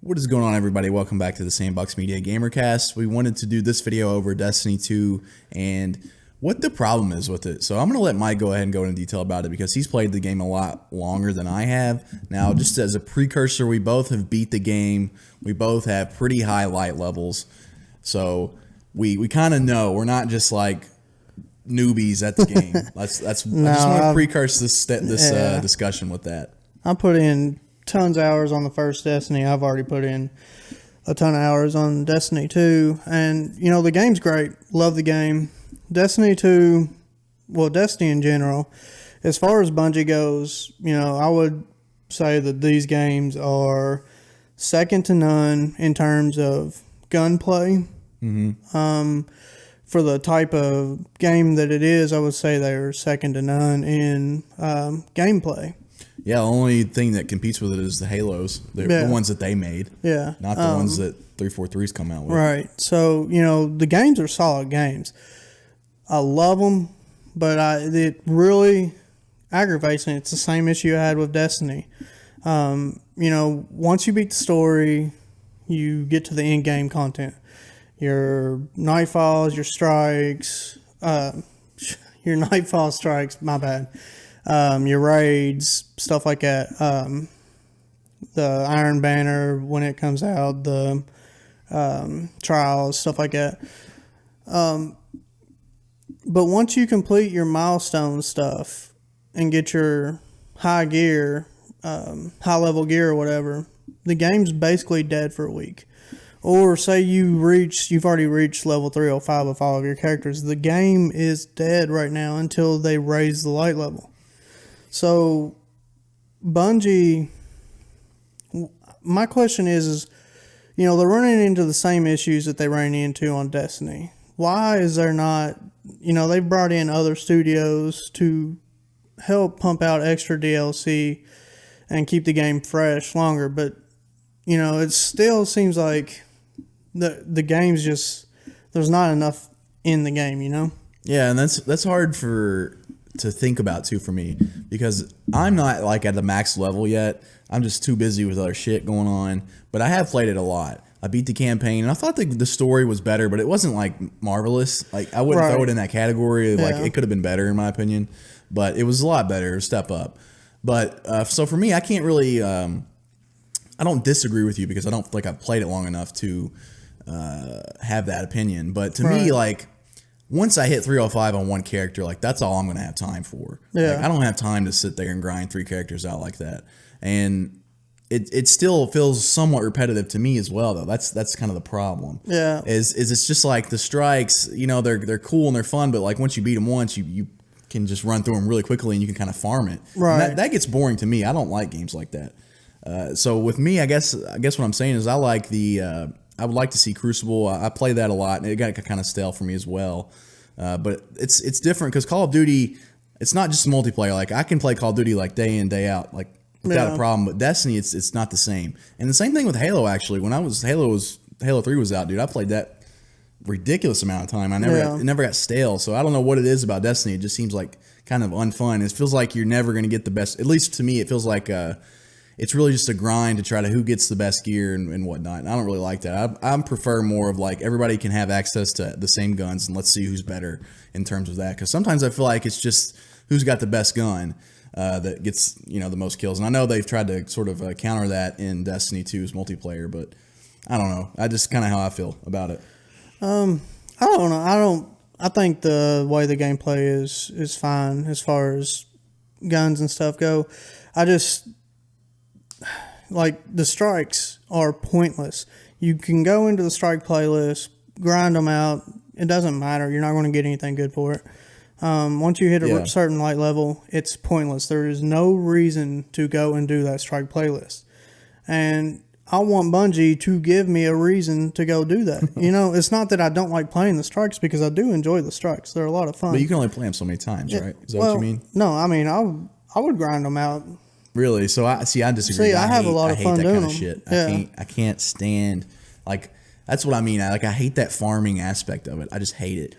What is going on, everybody? Welcome back to the Sandbox Media Gamercast. We wanted to do this video over Destiny 2 and what the problem is with it. So I'm going to let Mike go ahead and go into detail about it because he's played the game a lot longer than I have. Now, just as a precursor, we both have beat the game. We both have pretty high light levels. So we kind of know. We're not just like newbies at the game. I just want to precursor this discussion with that. I put in tons of hours on the first Destiny. I've already put in a ton of hours on Destiny 2. And, you know, the game's great. Love the game. Destiny 2, well, Destiny in general, as far as Bungie goes, you know, I would say that these games are second to none in terms of gunplay. For the type of game that it is, I would say they're second to none in gameplay. Yeah, the only thing that competes with it is the Halos, the ones that they made. Yeah. Not the ones that 343's come out with. Right. So, you know, the games are solid games. I love them, but it really aggravates me. It's the same issue I had with Destiny. You know, once you beat the story, you get to the in-game content. Your nightfalls, your strikes, my bad. Your raids, stuff like that. The Iron Banner when it comes out, the trials, stuff like that. But once you complete your milestone stuff and get your high gear, high level gear or whatever, the game's basically dead for a week. Or say you've already reached level 305 with all of your characters. The game is dead right now until they raise the light level. So, Bungie, my question is, you know, they're running into the same issues that they ran into on Destiny. Why is there not, you know, they've brought in other studios to help pump out extra DLC and keep the game fresh longer, but, you know, it still seems like the game's just, there's not enough in the game, you know? Yeah, and that's hard to think about too for me because I'm not like at the max level yet. I'm just too busy with other shit going on, but I have played it a lot. I beat the campaign and I thought the story was better, but it wasn't like marvelous. Like I wouldn't throw it in that category. Like it could have been better in my opinion, but it was a lot better, a step up. But so for me, I can't really, I don't disagree with you because I don't feel like I've played it long enough to have that opinion. But to me, like, once I hit 305 on one character, like that's all I'm going to have time for. Yeah. Like, I don't have time to sit there and grind 3 characters out like that. And it still feels somewhat repetitive to me as well, though. That's kind of the problem. Yeah. Is it's just like the strikes, you know, they're cool and they're fun, but like once you beat them once, you can just run through them really quickly and you can kind of farm it. Right. That gets boring to me. I don't like games like that. So with me, I guess what I'm saying is I like I would like to see Crucible. I play that a lot, and it got kind of stale for me as well. But it's different because Call of Duty, it's not just multiplayer. Like I can play Call of Duty like day in day out, like without a problem. But Destiny, it's not the same. And the same thing with Halo. Actually, when Halo 3 was out, dude, I played that ridiculous amount of time. It never got stale. So I don't know what it is about Destiny. It just seems like kind of unfun. It feels like you're never going to get the best. At least to me, it feels like it's really just a grind to try to who gets the best gear and whatnot. And I don't really like that. I prefer more of like everybody can have access to the same guns and let's see who's better in terms of that. Because sometimes I feel like it's just who's got the best gun that gets, you know, the most kills. And I know they've tried to sort of counter that in Destiny 2's multiplayer, but I don't know. I just kind of how I feel about it. I don't know. I think the way the gameplay is fine as far as guns and stuff go. I just, like, the strikes are pointless. You can go into the strike playlist, grind them out. It doesn't matter. You're not going to get anything good for it. Once you hit a certain light level, it's pointless. There is no reason to go and do that strike playlist. And I want Bungie to give me a reason to go do that. You know, it's not that I don't like playing the strikes because I do enjoy the strikes. They're a lot of fun. But you can only play them so many times, right? Is that what you mean? No, I mean, I would grind them out. Really? So I disagree. See, I have a lot of fun doing them. Shit. I can't stand, like, that's what I mean. I hate that farming aspect of it. I just hate it.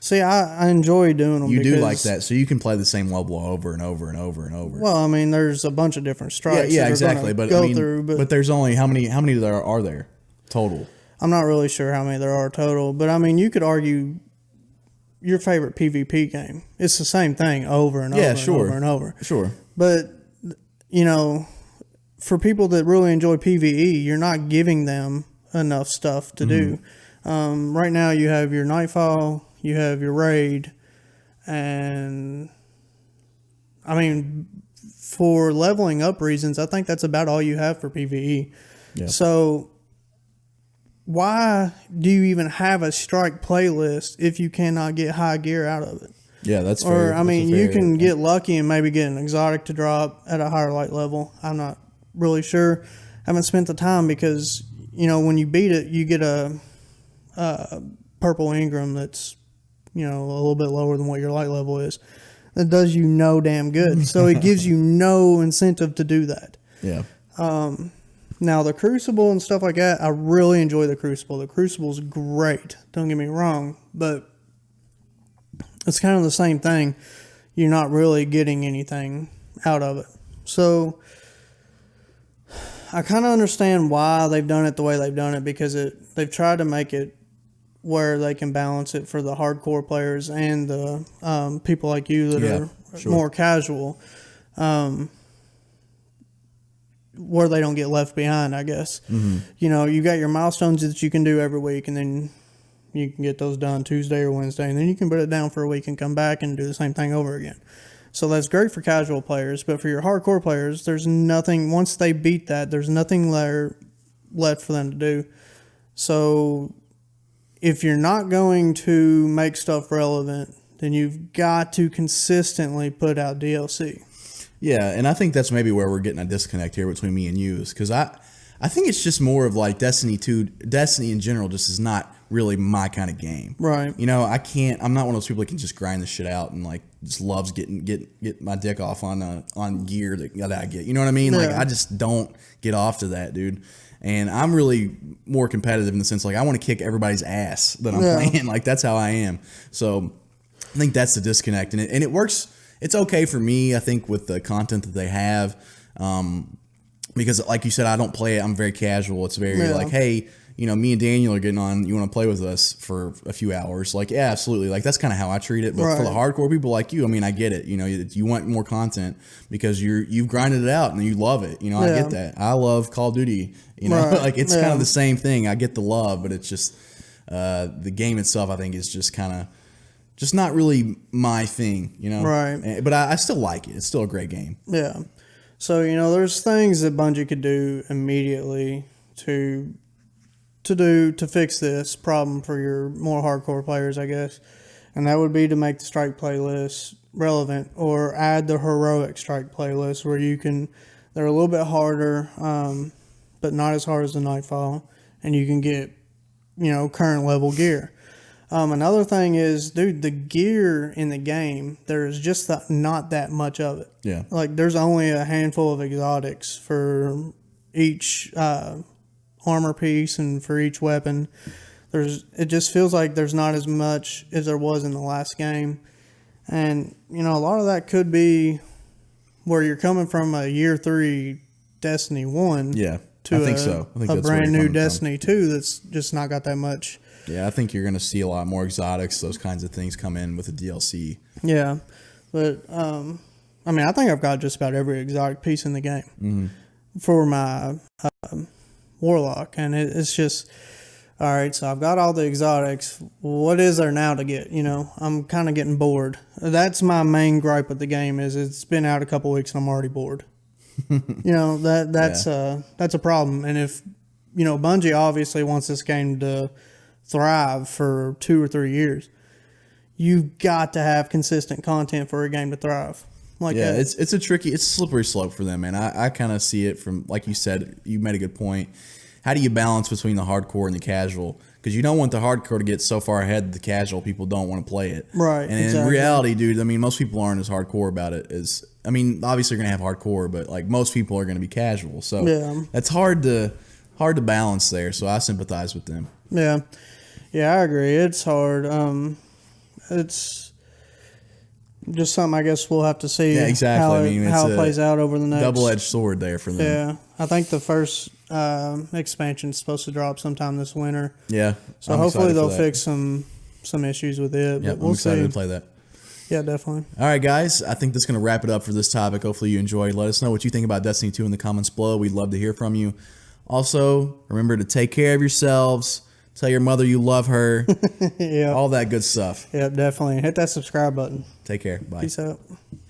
See, I enjoy doing them. You do like that, so you can play the same level over and over and over and over. Well, I mean, there's a bunch of different strikes. Yeah, exactly. But go through, but there's only how many there are there total? I'm not really sure how many there are total, but I mean, you could argue your favorite PvP game. It's the same thing over and over and over and over. Sure. But, you know, for people that really enjoy PvE, you're not giving them enough stuff to do. Right now, you have your Nightfall, you have your Raid, and, I mean, for leveling up reasons, I think that's about all you have for PvE. Yeah. So why do you even have a strike playlist if you cannot get high gear out of it? Yeah, that's fair. Or, I mean, you can get lucky and maybe get an exotic to drop at a higher light level. I'm not really sure. I haven't spent the time because, you know, when you beat it, you get a purple Ingram that's, you know, a little bit lower than what your light level is. That does you no damn good. So it gives you no incentive to do that. Yeah. Now, the Crucible and stuff like that, I really enjoy the Crucible. The Crucible's great. Don't get me wrong. But it's kind of the same thing. You're not really getting anything out of it. So I kind of understand why they've done it the way they've done it, because they've tried to make it where they can balance it for the hardcore players and the people like you that are more casual. Where they don't get left behind, I guess. You know, you got your milestones that you can do every week, and then you can get those done Tuesday or Wednesday, and then you can put it down for a week and come back and do the same thing over again. So that's great for casual players, but for your hardcore players, there's nothing, once they beat that, there's nothing there left for them to do. So if you're not going to make stuff relevant, then you've got to consistently put out DLC. Yeah, and I think that's maybe where we're getting a disconnect here between me and you, is because I think it's just more of like Destiny in general just is not really my kind of game. Right. You know, I'm not one of those people that can just grind this shit out and like just loves get my dick off on gear that I get. You know what I mean? Yeah. Like I just don't get off to that, dude. And I'm really more competitive in the sense like I want to kick everybody's ass that I'm playing. Like that's how I am. So I think that's the disconnect, and it works. It's okay for me, I think, with the content that they have, because like you said, I don't play it. I'm very casual. It's very like, hey, you know, me and Daniel are getting on. You want to play with us for a few hours? Like, yeah, absolutely. Like that's kind of how I treat it. But for the hardcore people like you, I mean, I get it. You know, you want more content because you've grinded it out and you love it. You know, I get that. I love Call of Duty. You know, like it's kind of the same thing. I get the love, but it's just the game itself, I think, is just kind of just not really my thing, you know? Right. But I still like it. It's still a great game. Yeah. So, you know, there's things that Bungie could do immediately to fix this problem for your more hardcore players, I guess. And that would be to make the strike playlist relevant, or add the heroic strike playlist where they're a little bit harder, but not as hard as the Nightfall, and you can get, you know, current level gear. Another thing is, dude, the gear in the game, there's just not that much of it. Yeah. Like, there's only a handful of exotics for each armor piece and for each weapon. It just feels like there's not as much as there was in the last game. And, you know, a lot of that could be where you're coming from a year 3 Destiny 1 to I think so. I think a that's brand new Destiny 2 that's just not got that much. Yeah, I think you're going to see a lot more exotics, those kinds of things come in with the DLC. Yeah, but I mean, I think I've got just about every exotic piece in the game for my Warlock, and it's just, all right, so I've got all the exotics. What is there now to get? You know, I'm kind of getting bored. That's my main gripe with the game, is it's been out a couple weeks and I'm already bored. You know, that's a problem. And if, you know, Bungie obviously wants this game to thrive for 2 or 3 years, you've got to have consistent content for a game to thrive. Like it's a slippery slope for them, man. I kind of see it from, like you said, you made a good point. How do you balance between the hardcore and the casual? Because you don't want the hardcore to get so far ahead that the casual people don't want to play it. Right. And in reality, dude, I mean, most people aren't as hardcore about it as, I mean, obviously you're going to have hardcore, but like most people are going to be casual. So that's hard to balance there. So I sympathize with them. Yeah. Yeah, I agree. It's hard. it's just something I guess we'll have to see. Yeah, exactly. How it plays out over the next double-edged sword there for them. Yeah, I think the first expansion's supposed to drop sometime this winter. Yeah, so hopefully they'll fix some issues with it. Yeah, but we'll I'm excited see. to play that. Yeah, definitely. All right, guys. I think that's going to wrap it up for this topic. Hopefully you enjoyed. Let us know what you think about Destiny 2 in the comments below. We'd love to hear from you. Also, remember to take care of yourselves. Tell your mother you love her. Yeah. All that good stuff. Yeah, definitely. Hit that subscribe button. Take care. Bye. Peace out.